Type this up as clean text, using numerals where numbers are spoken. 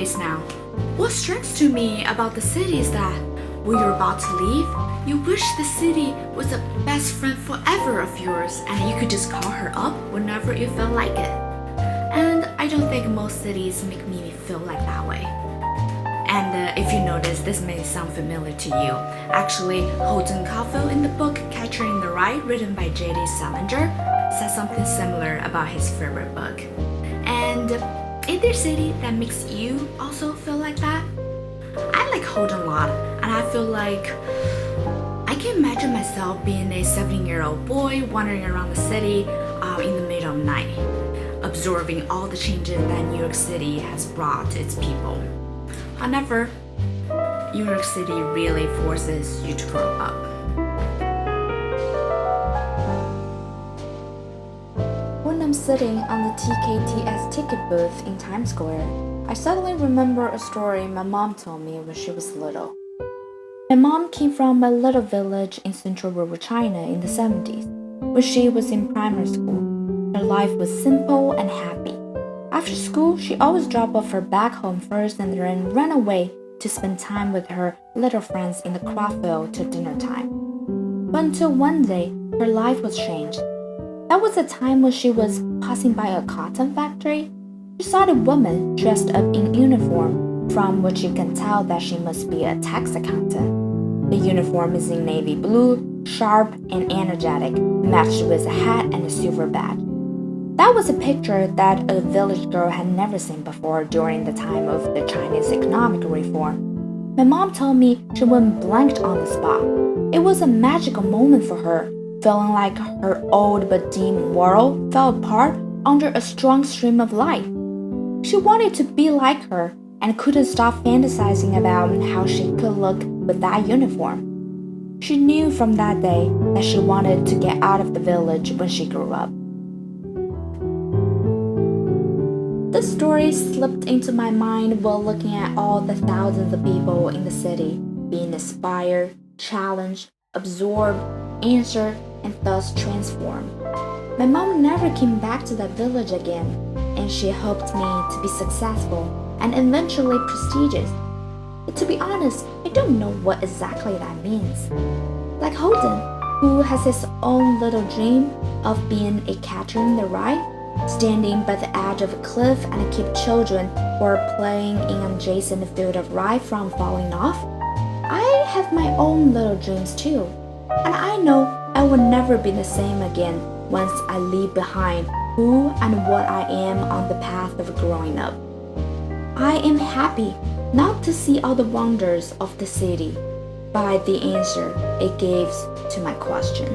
days now. What strikes to me about the city is that when you're about to leave, you wish the city was a best friend forever of yours and you could just call her up whenever you felt like it. And I don't think most cities make me feel like that way. And if you notice, this may sound familiar to you. Actually, Holden Caulfield in the book Catcher in the Rye, written by J.D. Salinger, says something similar about his favorite book. And is there a city that makes you also feel like that? I like Holden a lot, and I feel like I can imagine myself being a 17-year-old boy wandering around the city in the middle of the night, absorbing all the changes that New York City has brought to its people. However, New York City really forces you to grow up. When I'm sitting on the TKTS ticket booth in Times Square, I suddenly remember a story my mom told me when she was little. My mom came from a little village in central rural China in the 70s, when she was in primary school. Her life was simple and happy. After school, she always dropped off her bag home first and then ran away to spend time with her little friends in the crop field till dinner time. But until one day, her life was changed. That was a time when she was passing by a cotton factory. She saw a woman dressed up in uniform, from which you can tell that she must be a tax accountant. The uniform is in navy blue, sharp and energetic, matched with a hat and a silver badge. That was a picture that a village girl had never seen before during the time of the Chinese economic reform. My mom told me she went blanked on the spot. It was a magical moment for her, feeling like her old but dim world fell apart under a strong stream of light. She wanted to be like her and couldn't stop fantasizing about how she could look with that uniform. She knew from that day that she wanted to get out of the village when she grew up. This story slipped into my mind while looking at all the thousands of people in the city being inspired, challenged, absorbed, answered, and thus transformed. My mom never came back to that village again, and she hoped me to be successful and eventually prestigious. But to be honest, I don't know what exactly that means. Like Holden, who has his own little dream of being a catcher in the rye, standing by the edge of a cliff and keep children who are playing in an adjacent field of rye from falling off. I have my own little dreams too, and I know I will never be the same again once I leave behind who and what I am on the path of growing up. I am happy not to see all the wonders of the city, but the answer it gives to my question.